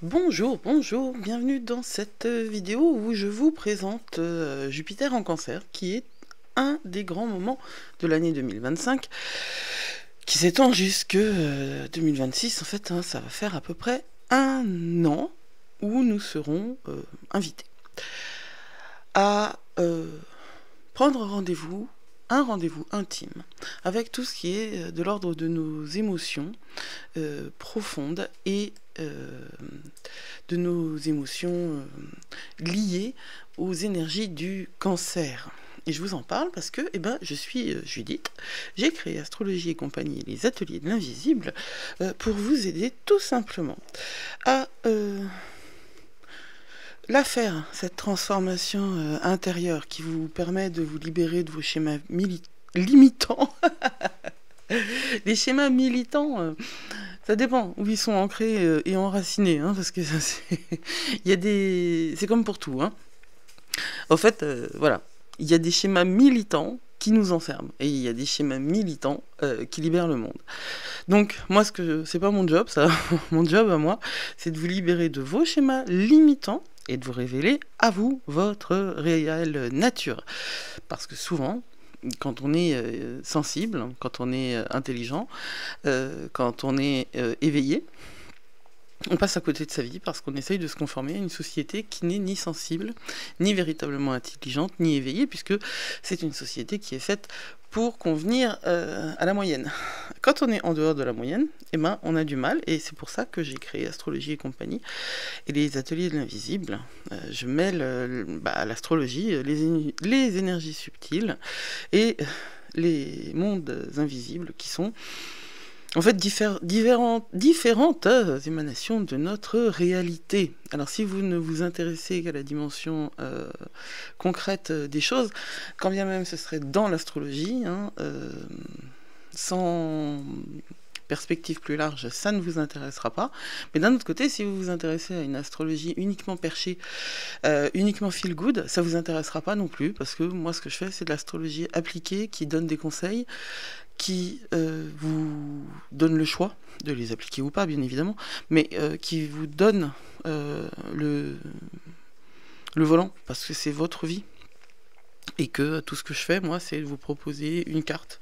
Bonjour, bonjour, bienvenue dans cette vidéo où je vous présente Jupiter en Cancer, qui est un des grands moments de l'année 2025, qui s'étend jusque 2026. En fait, hein, ça va faire à peu près un an où nous serons invités à prendre rendez-vous, un rendez-vous intime, avec tout ce qui est de l'ordre de nos émotions profondes et de nos émotions liées aux énergies du cancer. Et je vous en parle parce que je suis Judith, j'ai créé Astrologie et compagnie, les ateliers de l'invisible, pour vous aider tout simplement à la faire, cette transformation intérieure qui vous permet de vous libérer de vos schémas limitants. Les schémas militants, ça dépend où ils sont ancrés et enracinés, hein, parce que c'est comme pour tout. Hein. En fait, voilà, il y a des schémas militants qui nous enferment, et il y a des schémas militants qui libèrent le monde. Donc, moi, c'est pas mon job, ça. Mon job à moi, c'est de vous libérer de vos schémas limitants et de vous révéler à vous votre réelle nature. Parce que souvent, quand on est sensible, quand on est intelligent, quand on est éveillé, on passe à côté de sa vie parce qu'on essaye de se conformer à une société qui n'est ni sensible, ni véritablement intelligente, ni éveillée, puisque c'est une société qui est faite pour convenir à la moyenne. Quand on est en dehors de la moyenne, on a du mal, et c'est pour ça que j'ai créé Astrologie et compagnie et les ateliers de l'invisible. Je mêle à l'astrologie les énergies subtiles et les mondes invisibles qui sont en fait différentes émanations de notre réalité. Alors si vous ne vous intéressez qu'à la dimension concrète des choses, quand bien même ce serait dans l'astrologie, hein, sans perspective plus large, ça ne vous intéressera pas. Mais d'un autre côté, si vous vous intéressez à une astrologie uniquement perchée, uniquement feel good, ça vous intéressera pas non plus, parce que moi ce que je fais, c'est de l'astrologie appliquée qui donne des conseils, qui vous donne le choix de les appliquer ou pas, bien évidemment, mais qui vous donne le volant, parce que c'est votre vie. Et que tout ce que je fais, moi, c'est de vous proposer une carte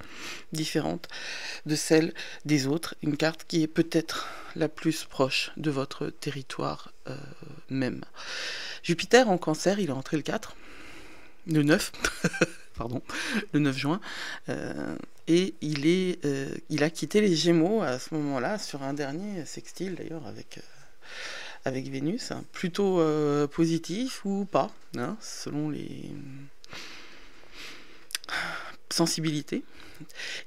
différente de celle des autres, une carte qui est peut-être la plus proche de votre territoire même. Jupiter en Cancer, il est entré le 9, pardon, le 9 juin, et il a quitté les Gémeaux à ce moment-là, sur un dernier sextile d'ailleurs avec Vénus, hein, plutôt positif ou pas, hein, selon les sensibilités,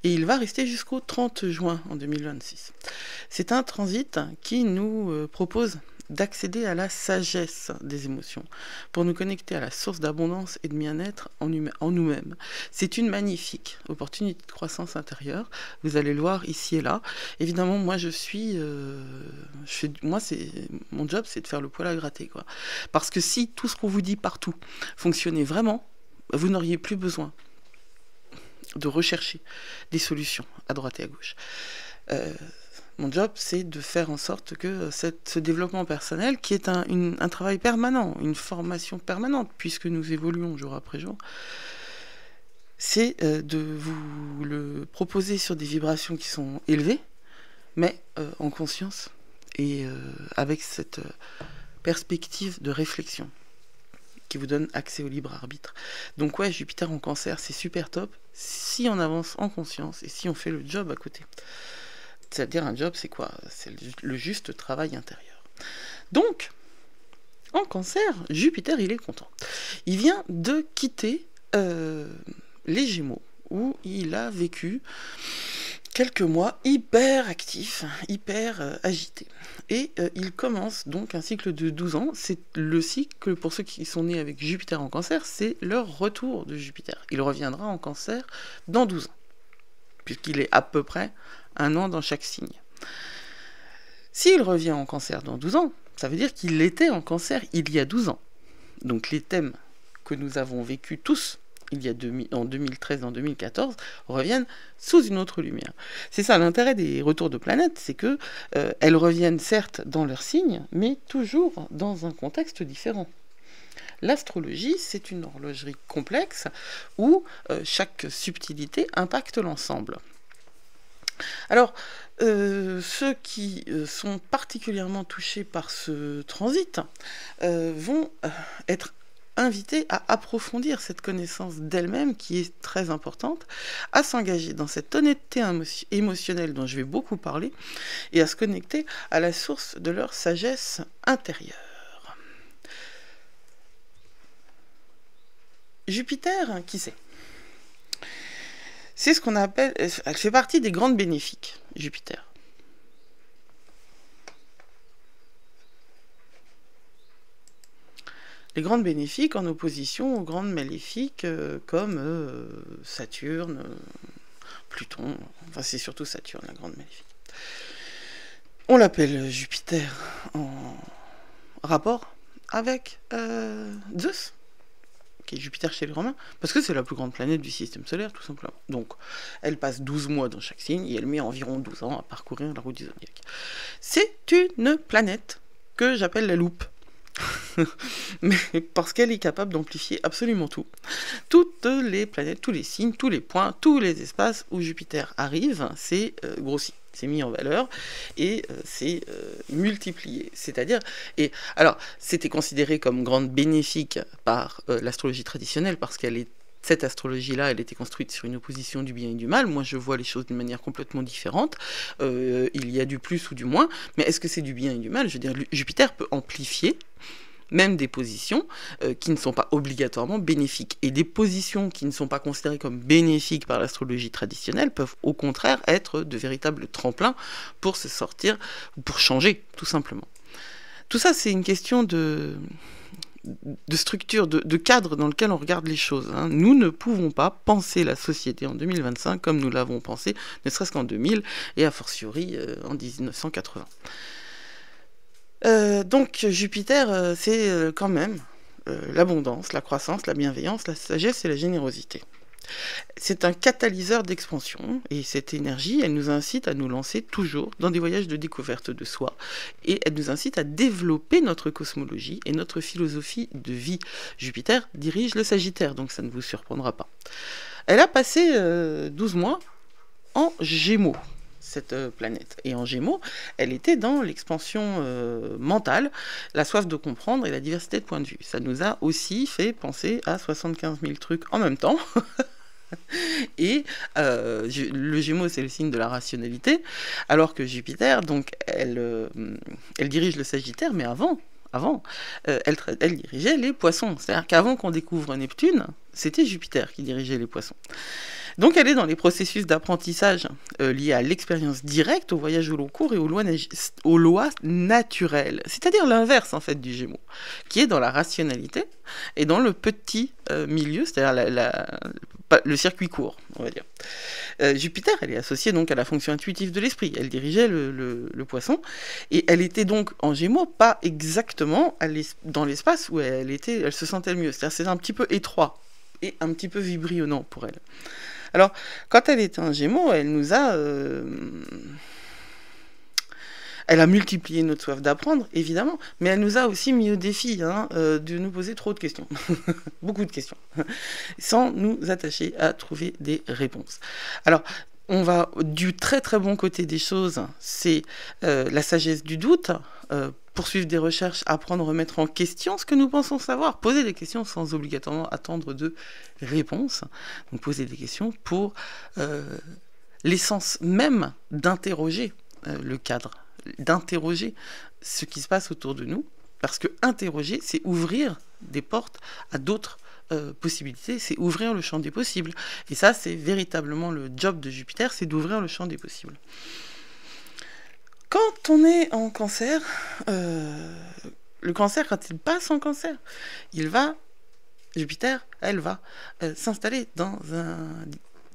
et il va rester jusqu'au 30 juin en 2026. C'est un transit qui nous propose d'accéder à la sagesse des émotions, pour nous connecter à la source d'abondance et de bien-être en nous-mêmes. C'est une magnifique opportunité de croissance intérieure, vous allez le voir ici et là. Évidemment, moi mon job, c'est de faire le poil à gratter, quoi. Parce que si tout ce qu'on vous dit partout fonctionnait vraiment, vous n'auriez plus besoin de rechercher des solutions à droite et à gauche. Mon job, c'est de faire en sorte que ce développement personnel, qui est un travail permanent, une formation permanente, puisque nous évoluons jour après jour, c'est de vous le proposer sur des vibrations qui sont élevées, mais en conscience et avec cette perspective de réflexion qui vous donne accès au libre arbitre. Donc ouais, Jupiter en Cancer, c'est super top si on avance en conscience et si on fait le job à côté. C'est-à-dire un job, c'est quoi? C'est le juste travail intérieur. Donc, en Cancer, Jupiter, il est content. Il vient de quitter les Gémeaux, où il a vécu quelques mois hyper actif, hyper agité. Et il commence donc un cycle de 12 ans. C'est le cycle, pour ceux qui sont nés avec Jupiter en Cancer, c'est leur retour de Jupiter. Il reviendra en Cancer dans 12 ans, puisqu'il est à peu près un an dans chaque signe. S'il revient en Cancer dans 12 ans, ça veut dire qu'il était en Cancer il y a 12 ans. Donc les thèmes que nous avons vécus tous en 2013, en 2014, reviennent sous une autre lumière. C'est ça l'intérêt des retours de planètes, c'est que elles reviennent certes dans leur signe, mais toujours dans un contexte différent. L'astrologie, c'est une horlogerie complexe où chaque subtilité impacte l'ensemble. Alors, ceux qui sont particulièrement touchés par ce transit vont être invités à approfondir cette connaissance d'elle-même qui est très importante, à s'engager dans cette honnêteté émotionnelle dont je vais beaucoup parler, et à se connecter à la source de leur sagesse intérieure. Jupiter, qui c'est ? C'est ce qu'on appelle... Elle fait partie des grandes bénéfiques, Jupiter. Les grandes bénéfiques en opposition aux grandes maléfiques comme Saturne, Pluton. Enfin, c'est surtout Saturne, la grande maléfique. On l'appelle Jupiter en rapport avec Zeus, qui est Jupiter chez les Romains, parce que c'est la plus grande planète du système solaire, tout simplement. Donc, elle passe 12 mois dans chaque signe, et elle met environ 12 ans à parcourir la route du zodiaque. C'est une planète que j'appelle la loupe. Mais parce qu'elle est capable d'amplifier absolument tout. Toutes les planètes, tous les signes, tous les points, tous les espaces où Jupiter arrive, c'est grossi. C'est mis en valeur et c'est multiplié. C'est-à-dire, et alors, c'était considéré comme grande bénéfique par l'astrologie traditionnelle parce cette astrologie-là, elle était construite sur une opposition du bien et du mal. Moi, je vois les choses d'une manière complètement différente. Il y a du plus ou du moins, mais est-ce que c'est du bien et du mal ? Je veux dire, Jupiter peut amplifier même des positions qui ne sont pas obligatoirement bénéfiques. Et des positions qui ne sont pas considérées comme bénéfiques par l'astrologie traditionnelle peuvent au contraire être de véritables tremplins pour se sortir, pour changer, tout simplement. Tout ça, c'est une question de structure, de cadre dans lequel on regarde les choses. Hein. Nous ne pouvons pas penser la société en 2025 comme nous l'avons pensé, ne serait-ce qu'en 2000 et a fortiori en 1980. Donc Jupiter, c'est quand même l'abondance, la croissance, la bienveillance, la sagesse et la générosité. C'est un catalyseur d'expansion, et cette énergie, elle nous incite à nous lancer toujours dans des voyages de découverte de soi, et elle nous incite à développer notre cosmologie et notre philosophie de vie. Jupiter dirige le Sagittaire, donc ça ne vous surprendra pas. Elle a passé 12 mois en Gémeaux, cette planète. Et en Gémeaux, elle était dans l'expansion mentale, la soif de comprendre et la diversité de points de vue. Ça nous a aussi fait penser à 75 000 trucs en même temps. Et le Gémeaux, c'est le signe de la rationalité, alors que Jupiter, donc, elle dirige le Sagittaire, mais avant, elle dirigeait les poissons. C'est-à-dire qu'avant qu'on découvre Neptune, c'était Jupiter qui dirigeait les poissons. Donc elle est dans les processus d'apprentissage liés à l'expérience directe, au voyage au long cours et aux lois naturelles. C'est-à-dire l'inverse en fait du Gémeaux, qui est dans la rationalité et dans le petit milieu, c'est-à-dire le circuit court, on va dire. Jupiter, elle est associée donc à la fonction intuitive de l'esprit. Elle dirigeait le poisson et elle était donc en Gémeaux, pas exactement dans l'espace où elle se sentait le mieux. C'est-à-dire c'est un petit peu étroit et un petit peu vibrionnant pour elle. Alors, quand elle était en Gémeaux, elle a multiplié notre soif d'apprendre, évidemment, mais elle nous a aussi mis au défi de nous poser trop de questions, beaucoup de questions, sans nous attacher à trouver des réponses. Alors, on va du très très bon côté des choses, c'est la sagesse du doute, poursuivre des recherches, apprendre, remettre en question ce que nous pensons savoir, poser des questions sans obligatoirement attendre de réponses. Donc poser des questions pour l'essence même d'interroger le cadre, d'interroger ce qui se passe autour de nous, parce que interroger, c'est ouvrir des portes à d'autres possibilités, c'est ouvrir le champ des possibles. Et ça, c'est véritablement le job de Jupiter, c'est d'ouvrir le champ des possibles. Quand on est en cancer, le cancer, quand il passe en cancer, Jupiter, elle va s'installer dans un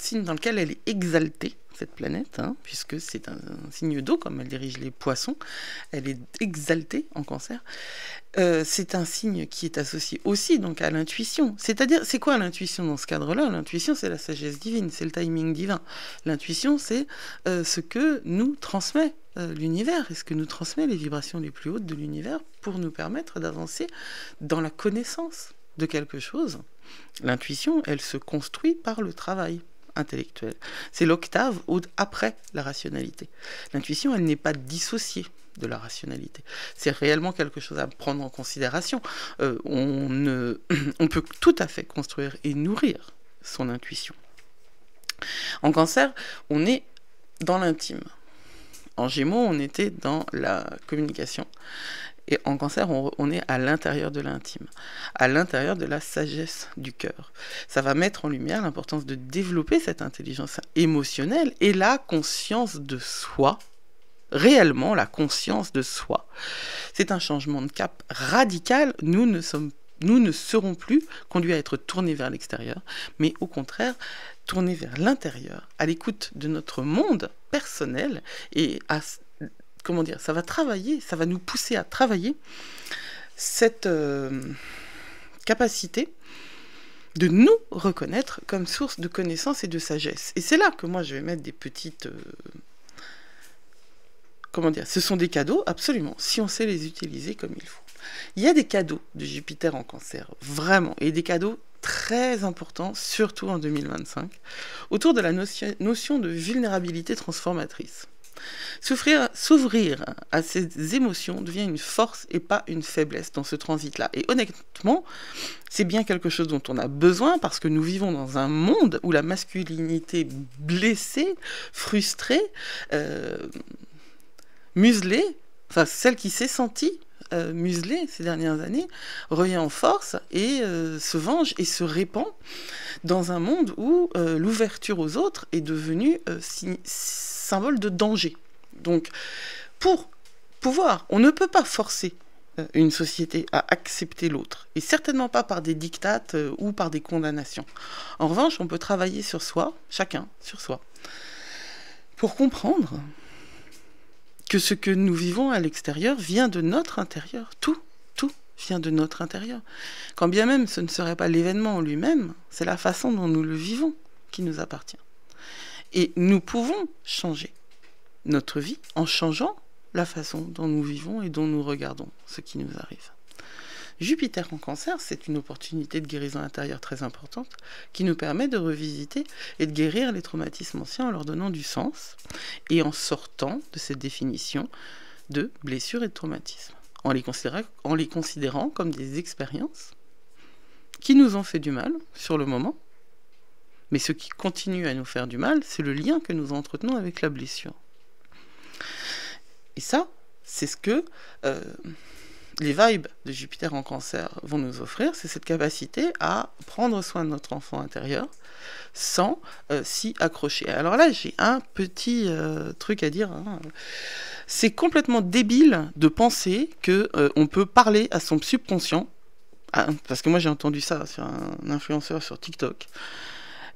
signe dans lequel elle est exaltée, cette planète, hein, puisque c'est un signe d'eau, comme elle dirige les poissons, elle est exaltée en Cancer. C'est un signe qui est associé aussi donc à l'intuition. C'est-à-dire, c'est quoi l'intuition dans ce cadre-là? L'intuition, c'est la sagesse divine, c'est le timing divin. L'intuition, c'est ce que nous transmet l'univers, et ce que nous transmet les vibrations les plus hautes de l'univers pour nous permettre d'avancer dans la connaissance de quelque chose. L'intuition, elle se construit par le travail intellectuel. C'est l'octave après la rationalité. L'intuition, elle n'est pas dissociée de la rationalité. C'est réellement quelque chose à prendre en considération. On peut tout à fait construire et nourrir son intuition. En Cancer, on est dans l'intime. En Gémeaux, on était dans la communication. Et en Cancer, on est à l'intérieur de l'intime, à l'intérieur de la sagesse du cœur. Ça va mettre en lumière l'importance de développer cette intelligence émotionnelle et la conscience de soi, réellement la conscience de soi. C'est un changement de cap radical. Nous ne serons plus conduits à être tournés vers l'extérieur, mais au contraire, tournés vers l'intérieur, à l'écoute de notre monde personnel et à... Comment dire, ça va travailler, ça va nous pousser à travailler cette capacité de nous reconnaître comme source de connaissance et de sagesse. Et c'est là que moi je vais mettre des petites... comment dire, ce sont des cadeaux, absolument, si on sait les utiliser comme il faut. Il y a des cadeaux de Jupiter en Cancer, vraiment, et des cadeaux très importants, surtout en 2025, autour de la notion de vulnérabilité transformatrice. S'ouvrir à ces émotions devient une force et pas une faiblesse dans ce transit-là. Et honnêtement, c'est bien quelque chose dont on a besoin parce que nous vivons dans un monde où la masculinité blessée, frustrée, muselée, enfin celle qui s'est sentie muselée ces dernières années, revient en force et se venge et se répand dans un monde où l'ouverture aux autres est devenue symbole de danger. Donc, pour pouvoir, on ne peut pas forcer une société à accepter l'autre, et certainement pas par des dictates ou par des condamnations. En revanche, on peut travailler sur soi, chacun sur soi, pour comprendre que ce que nous vivons à l'extérieur vient de notre intérieur. Tout vient de notre intérieur. Quand bien même ce ne serait pas l'événement en lui-même, c'est la façon dont nous le vivons qui nous appartient. Et nous pouvons changer notre vie en changeant la façon dont nous vivons et dont nous regardons ce qui nous arrive. Jupiter en Cancer, c'est une opportunité de guérison intérieure très importante qui nous permet de revisiter et de guérir les traumatismes anciens en leur donnant du sens et en sortant de cette définition de blessures et de traumatismes, en les considérant comme des expériences qui nous ont fait du mal sur le moment, mais ce qui continue à nous faire du mal, c'est le lien que nous entretenons avec la blessure. Et ça, c'est ce que les vibes de Jupiter en Cancer vont nous offrir, c'est cette capacité à prendre soin de notre enfant intérieur sans s'y accrocher. Alors là, j'ai un petit truc à dire. Hein. C'est complètement débile de penser qu'on peut parler à son subconscient, parce que moi j'ai entendu ça sur un influenceur sur TikTok,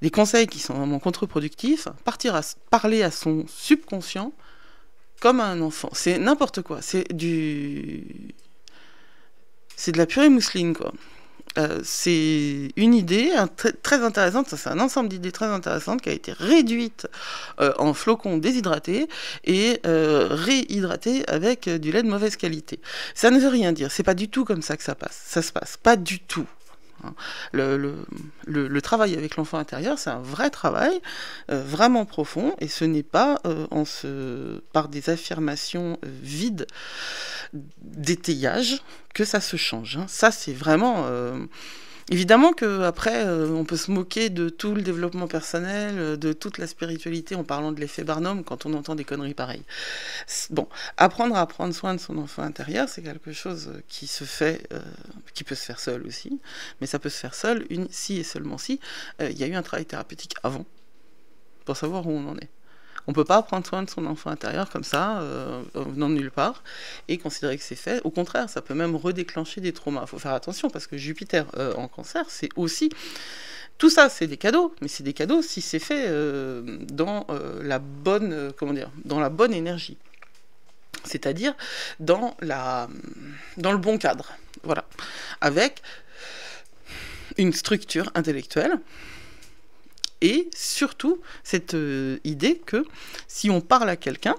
des conseils qui sont vraiment contre-productifs, parler à son subconscient comme à un enfant. C'est n'importe quoi. C'est de la purée mousseline, quoi. C'est une idée très intéressante, c'est un ensemble d'idées très intéressantes qui a été réduite en flocons déshydratés et réhydratée avec du lait de mauvaise qualité. Ça ne veut rien dire, c'est pas du tout comme ça que ça se passe, pas du tout. Le travail avec l'enfant intérieur, c'est un vrai travail, vraiment profond, et ce n'est pas par des affirmations vides d'étayage que ça se change. Hein. Ça, c'est vraiment... Évidemment qu'après, on peut se moquer de tout le développement personnel, de toute la spiritualité en parlant de l'effet Barnum quand on entend des conneries pareilles. Bon, apprendre à prendre soin de son enfant intérieur, c'est quelque chose qui se fait, qui peut se faire seul aussi, mais ça peut se faire seul si et seulement si il y a eu un travail thérapeutique avant, pour savoir où on en est. On ne peut pas prendre soin de son enfant intérieur comme ça, venant de nulle part, et considérer que c'est fait. Au contraire, ça peut même redéclencher des traumas. Il faut faire attention, parce que Jupiter en Cancer, c'est aussi Tout ça, c'est des cadeaux, mais c'est des cadeaux si c'est fait dans la bonne, dans la bonne énergie. C'est-à-dire dans le bon cadre. Voilà. Avec une structure intellectuelle et surtout cette idée que si on parle à quelqu'un,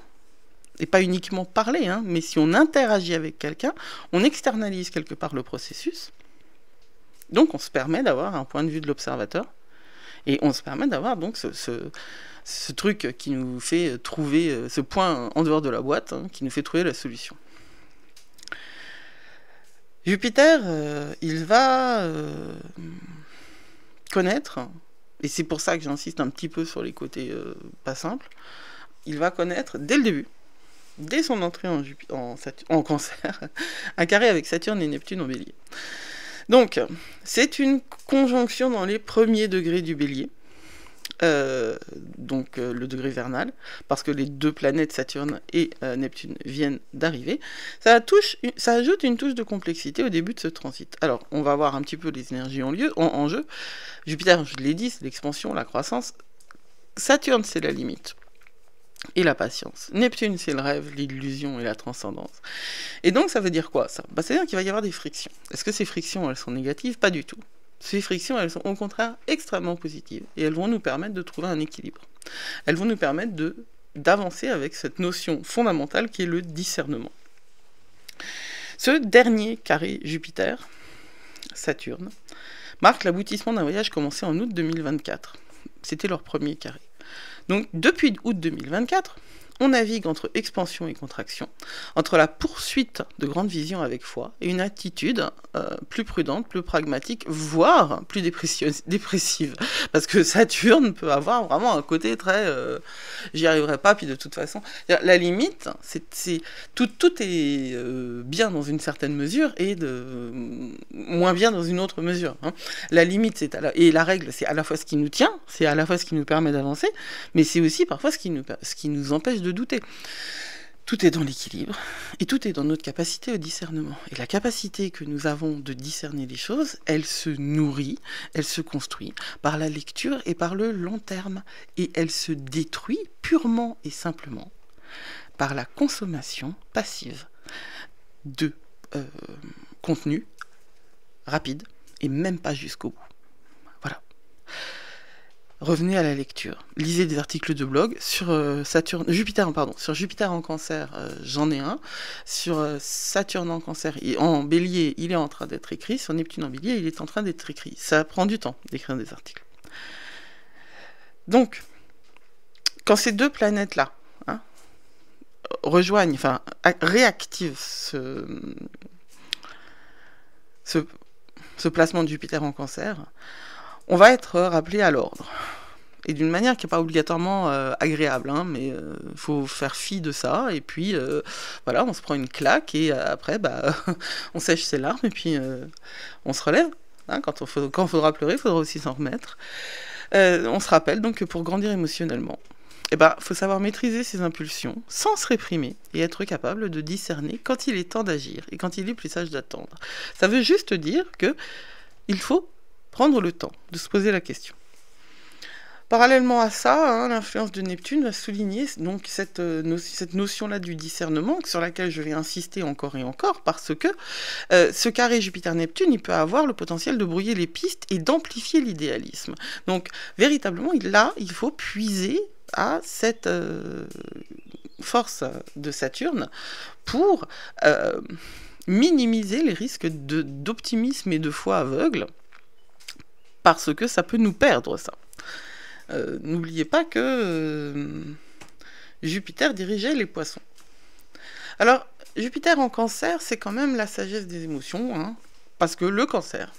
et pas uniquement parler, hein, mais si on interagit avec quelqu'un, on externalise quelque part le processus. Donc on se permet d'avoir un point de vue de l'observateur, et on se permet d'avoir donc ce truc qui nous fait trouver, ce point en dehors de la boîte, hein, qui nous fait trouver la solution. Jupiter, il va connaître, et c'est pour ça que j'insiste un petit peu sur les côtés pas simples, il va connaître dès le début, dès son entrée en Cancer, un carré avec Saturne et Neptune en Bélier. Donc, c'est une conjonction dans les premiers degrés du Bélier, donc le degré vernal, parce que les deux planètes Saturne et Neptune viennent d'arriver. Ça ajoute une touche de complexité au début de ce transit. Alors, on va voir un petit peu les énergies en jeu. Jupiter, je l'ai dit, c'est l'expansion, la croissance. Saturne, c'est la limite et la patience. Neptune, c'est le rêve, l'illusion et la transcendance. Et donc, ça veut dire quoi, ça ? C'est-à-dire qu'il va y avoir des frictions. Est-ce que ces frictions, elles sont négatives ? Pas du tout. Ces frictions, elles sont au contraire extrêmement positives, et elles vont nous permettre de trouver un équilibre. Elles vont nous permettre d'avancer avec cette notion fondamentale qui est le discernement. Ce dernier carré Jupiter-Saturne marque l'aboutissement d'un voyage commencé en août 2024. C'était leur premier carré. Donc, depuis août 2024, on navigue entre expansion et contraction, entre la poursuite de grandes visions avec foi et une attitude plus prudente, plus pragmatique, voire plus dépressive. Parce que Saturne peut avoir vraiment un côté très j'y arriverai pas, puis de toute façon, la limite, tout est bien dans une certaine mesure et moins bien dans une autre mesure. Hein. La limite, et la règle, c'est à la fois ce qui nous tient, c'est à la fois ce qui nous permet d'avancer, mais c'est aussi parfois ce qui nous empêche de douter. Tout est dans l'équilibre, et tout est dans notre capacité au discernement. Et la capacité que nous avons de discerner les choses, elle se nourrit, elle se construit par la lecture et par le long terme. Et elle se détruit purement et simplement par la consommation passive de contenu rapide, et même pas jusqu'au bout. Voilà. Revenez à la lecture. Lisez des articles de blog sur Jupiter en Cancer, j'en ai un. Sur Saturne en Cancer, en Bélier, il est en train d'être écrit. Sur Neptune en Bélier, il est en train d'être écrit. Ça prend du temps d'écrire des articles. Donc, quand ces deux planètes-là rejoignent, réactivent ce placement de Jupiter en Cancer, on va être rappelé à l'ordre. Et d'une manière qui n'est pas obligatoirement agréable, hein, mais faut faire fi de ça, et puis voilà, on se prend une claque, et après, on sèche ses larmes, et puis on se relève. Hein, quand il faudra pleurer, il faudra aussi s'en remettre. On se rappelle donc que pour grandir émotionnellement, faut savoir maîtriser ses impulsions sans se réprimer et être capable de discerner quand il est temps d'agir et quand il est plus sage d'attendre. Ça veut juste dire que il faut prendre le temps de se poser la question. Parallèlement à ça, l'influence de Neptune va souligner donc cette notion-là du discernement, sur laquelle je vais insister encore et encore, parce que ce carré Jupiter-Neptune, il peut avoir le potentiel de brouiller les pistes et d'amplifier l'idéalisme. Donc, véritablement, il faut puiser à cette force de Saturne pour minimiser les risques d'optimisme et de foi aveugle, parce que ça peut nous perdre, ça. N'oubliez pas que Jupiter dirigeait les poissons. Alors, Jupiter en Cancer, c'est quand même la sagesse des émotions, hein, parce que le Cancer,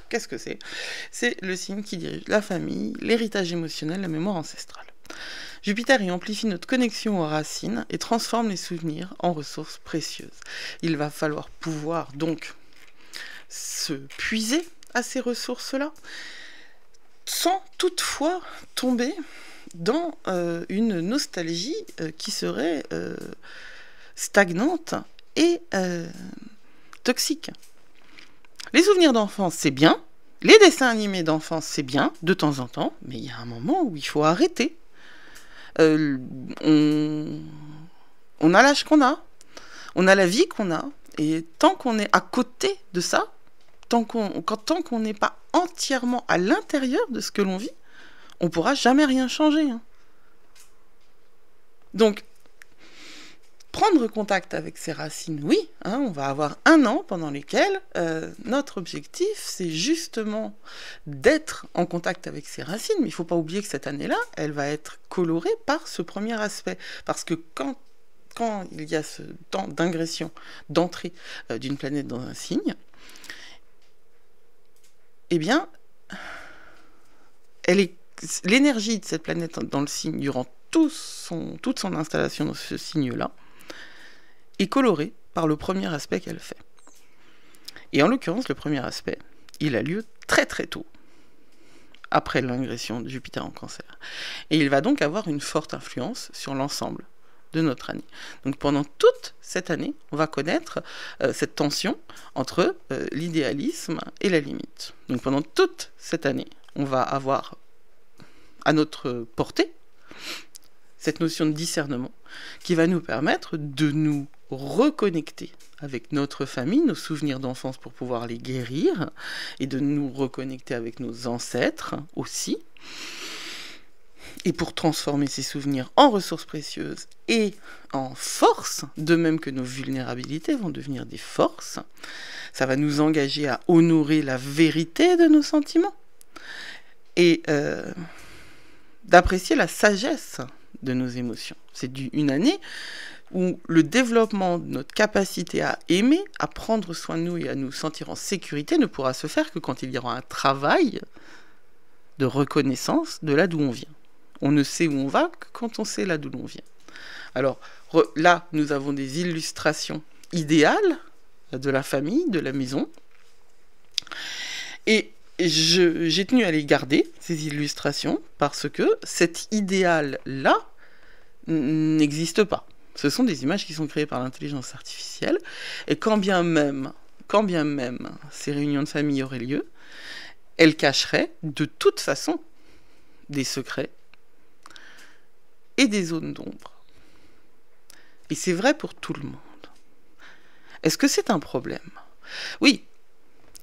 qu'est-ce que c'est ? C'est le signe qui dirige la famille, l'héritage émotionnel, la mémoire ancestrale. Jupiter y amplifie notre connexion aux racines et transforme les souvenirs en ressources précieuses. Il va falloir pouvoir donc se puiser à ces ressources-là, sans toutefois tomber dans une nostalgie qui serait stagnante et toxique. Les souvenirs d'enfance, c'est bien, Les dessins animés d'enfance, c'est bien, de temps en temps, mais il y a un moment où il faut arrêter. Euh, on, on a l'âge qu'on a, on a la vie qu'on a, et tant qu'on est à côté de ça, tant qu'on n'est pas entièrement à l'intérieur de ce que l'on vit, on ne pourra jamais rien changer. Hein. Donc, prendre contact avec ses racines, oui, hein, on va avoir 1 an pendant lesquels notre objectif, c'est justement d'être en contact avec ses racines, mais il ne faut pas oublier que cette année-là, elle va être colorée par ce premier aspect. Parce que quand il y a ce temps d'ingression, d'entrée d'une planète dans un signe, eh bien, l'énergie de cette planète dans le signe durant toute son installation dans ce signe-là est colorée par le premier aspect qu'elle fait. Et en l'occurrence, le premier aspect, il a lieu très très tôt, après l'ingression de Jupiter en Cancer. Et il va donc avoir une forte influence sur l'ensemble de notre année. Donc pendant toute cette année, on va connaître cette tension entre l'idéalisme et la limite. Donc pendant toute cette année, on va avoir à notre portée cette notion de discernement qui va nous permettre de nous reconnecter avec notre famille, nos souvenirs d'enfance pour pouvoir les guérir, et de nous reconnecter avec nos ancêtres aussi, et pour transformer ces souvenirs en ressources précieuses et en forces, de même que nos vulnérabilités vont devenir des forces. Ça va nous engager à honorer la vérité de nos sentiments et d'apprécier la sagesse de nos émotions. C'est une année où le développement de notre capacité à aimer, à prendre soin de nous et à nous sentir en sécurité ne pourra se faire que quand il y aura un travail de reconnaissance de là d'où on vient. On ne sait où on va que quand on sait là d'où l'on vient. Alors là, nous avons des illustrations idéales de la famille, de la maison. Et j'ai tenu à les garder, ces illustrations, parce que cet idéal-là n'existe pas. Ce sont des images qui sont créées par l'intelligence artificielle, et quand bien même ces réunions de famille auraient lieu, elles cacheraient de toute façon des secrets et des zones d'ombre. Et c'est vrai pour tout le monde. Est-ce que c'est un problème ? Oui,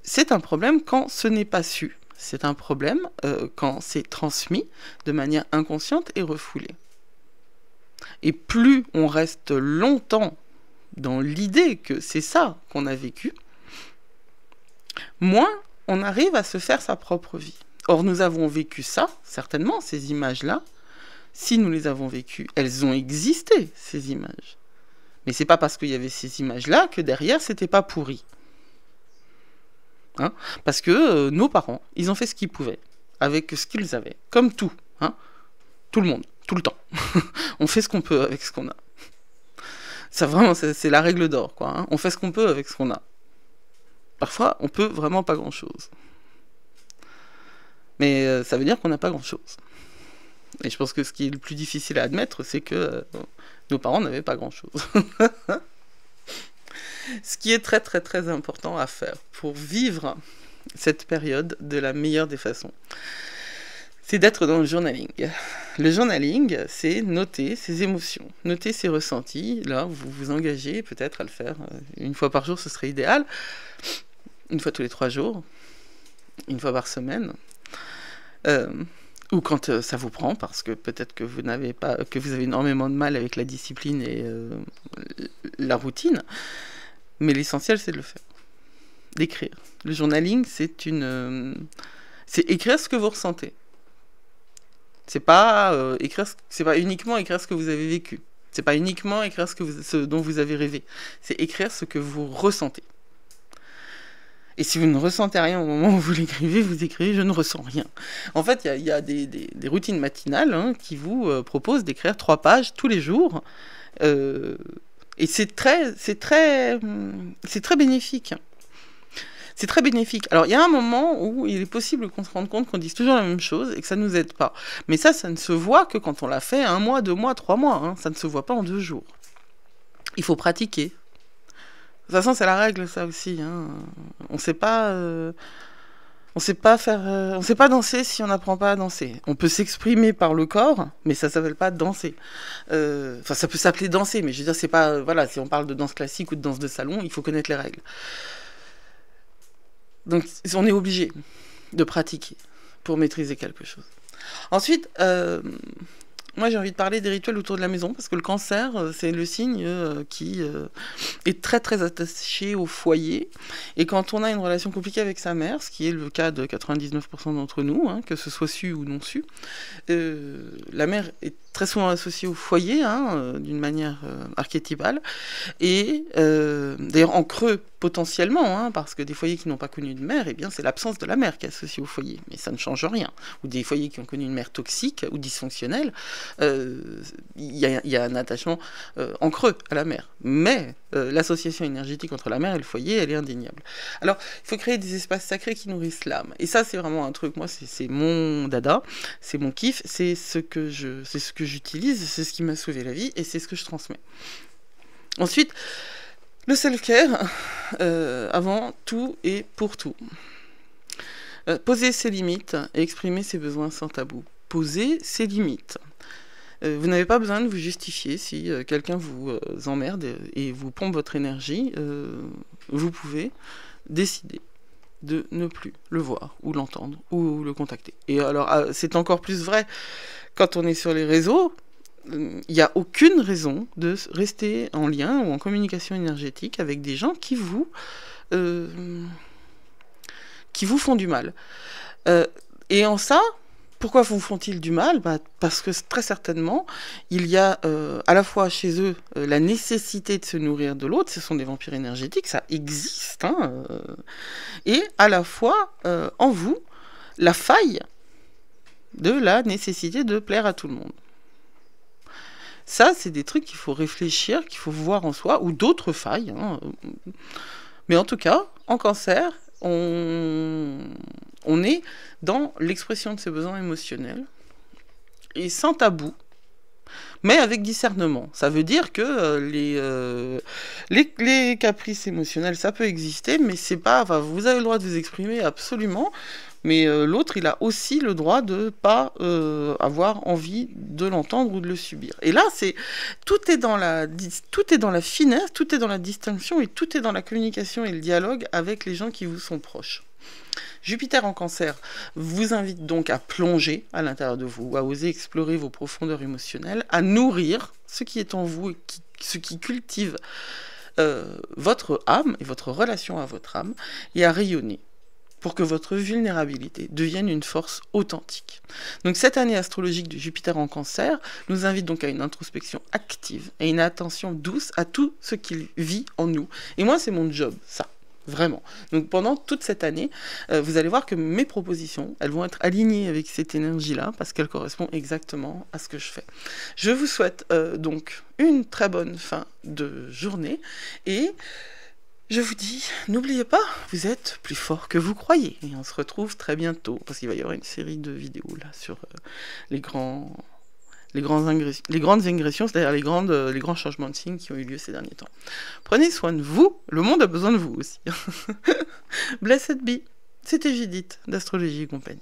c'est un problème quand ce n'est pas su. C'est un problème quand c'est transmis de manière inconsciente et refoulée. Et plus on reste longtemps dans l'idée que c'est ça qu'on a vécu, moins on arrive à se faire sa propre vie. Or, nous avons vécu ça, certainement, ces images-là. Si nous les avons vécues, elles ont existé, ces images. Mais c'est pas parce qu'il y avait ces images-là que derrière, c'était pas pourri. Hein, parce que nos parents, ils ont fait ce qu'ils pouvaient, avec ce qu'ils avaient, comme tout. Hein, tout le monde, tout le temps. On fait ce qu'on peut avec ce qu'on a. Ça, vraiment, c'est la règle d'or, quoi. Hein. On fait ce qu'on peut avec ce qu'on a. Parfois, on peut vraiment pas grand-chose. Mais ça veut dire qu'on n'a pas grand-chose. Et je pense que ce qui est le plus difficile à admettre, c'est que nos parents n'avaient pas grand-chose. Ce qui est très très très important à faire pour vivre cette période de la meilleure des façons, c'est d'être dans le journaling. Le journaling, c'est noter ses émotions, noter ses ressentis. Là, vous vous engagez peut-être à le faire 1 fois par jour, ce serait idéal. 1 fois tous les 3 jours, 1 fois par semaine. Ou quand ça vous prend, parce que peut-être que vous avez énormément de mal avec la discipline et la routine. Mais l'essentiel, c'est de le faire. D'écrire. Le journaling, c'est écrire ce que vous ressentez. C'est pas uniquement écrire ce que vous avez vécu. C'est pas uniquement écrire ce dont vous avez rêvé. C'est écrire ce que vous ressentez. Et si vous ne ressentez rien au moment où vous l'écrivez, vous écrivez « je ne ressens rien ». En fait, il y a des routines matinales qui vous proposent d'écrire 3 pages tous les jours. Et c'est très bénéfique. C'est très bénéfique. Alors, il y a un moment où il est possible qu'on se rende compte qu'on dise toujours la même chose et que ça ne nous aide pas. Mais ça ne se voit que quand on l'a fait 1 mois, 2 mois, 3 mois. Hein. Ça ne se voit pas en 2 jours. Il faut pratiquer. De toute façon, c'est la règle, ça aussi. Hein. On ne sait pas... On sait pas danser si on n'apprend pas à danser. On peut s'exprimer par le corps, mais ça s'appelle pas danser. Enfin, ça peut s'appeler danser, mais je veux dire, c'est pas, voilà, si on parle de danse classique ou de danse de salon, il faut connaître les règles. Donc, on est obligé de pratiquer pour maîtriser quelque chose. Ensuite, moi j'ai envie de parler des rituels autour de la maison, parce que le cancer, c'est le signe qui est très très attaché au foyer. Et quand on a une relation compliquée avec sa mère, ce qui est le cas de 99% d'entre nous, hein, que ce soit su ou non su, la mère est très souvent associée au foyer, hein, d'une manière archétypale. Et d'ailleurs en creux potentiellement, hein, parce que des foyers qui n'ont pas connu de mère, eh bien c'est l'absence de la mère qui est associée au foyer, mais ça ne change rien. Ou des foyers qui ont connu une mère toxique ou dysfonctionnelle, il y a un attachement en creux à la mère. Mais l'association énergétique entre la mère et le foyer, elle est indéniable. Alors, il faut créer des espaces sacrés qui nourrissent l'âme. Et ça, c'est vraiment un truc, moi, c'est mon dada, c'est mon kiff, c'est ce que j'utilise, c'est ce qui m'a sauvé la vie, et c'est ce que je transmets. Ensuite, le self-care, avant tout et pour tout. Poser ses limites et exprimer ses besoins sans tabou. Poser ses limites. Vous n'avez pas besoin de vous justifier si quelqu'un vous emmerde et vous pompe votre énergie. Vous pouvez décider de ne plus le voir ou l'entendre ou le contacter. Et alors, c'est encore plus vrai quand on est sur les réseaux. Il n'y a aucune raison de rester en lien ou en communication énergétique avec des gens qui vous font du mal. Et en ça, pourquoi vous font-ils du mal ? Parce que très certainement, il y a à la fois chez eux la nécessité de se nourrir de l'autre, ce sont des vampires énergétiques, ça existe, hein, et à la fois en vous, la faille de la nécessité de plaire à tout le monde. Ça, c'est des trucs qu'il faut réfléchir, qu'il faut voir en soi, ou d'autres failles. Hein. Mais en tout cas, en cancer, on est dans l'expression de ses besoins émotionnels, et sans tabou, mais avec discernement. Ça veut dire que les caprices émotionnels, ça peut exister, mais c'est pas... Enfin, vous avez le droit de vous exprimer absolument, mais l'autre, il a aussi le droit de ne pas avoir envie de l'entendre ou de le subir. Et là, tout est dans la finesse, tout est dans la distinction, et tout est dans la communication et le dialogue avec les gens qui vous sont proches. Jupiter en cancer vous invite donc à plonger à l'intérieur de vous, à oser explorer vos profondeurs émotionnelles, à nourrir ce qui est en vous et ce qui cultive votre âme et votre relation à votre âme, et à rayonner pour que votre vulnérabilité devienne une force authentique. Donc cette année astrologique de Jupiter en cancer nous invite donc à une introspection active et une attention douce à tout ce qu'il vit en nous. Et moi, c'est mon job, ça. Vraiment. Donc pendant toute cette année, vous allez voir que mes propositions, elles vont être alignées avec cette énergie-là, parce qu'elle correspond exactement à ce que je fais. Je vous souhaite donc une très bonne fin de journée, et je vous dis, n'oubliez pas, vous êtes plus fort que vous croyez. Et on se retrouve très bientôt, parce qu'il va y avoir une série de vidéos là sur les grandes ingressions, c'est-à-dire les grands changements de signes qui ont eu lieu ces derniers temps. Prenez soin de vous, le monde a besoin de vous aussi. Blessed be, c'était Judith d'Astrologie et compagnie.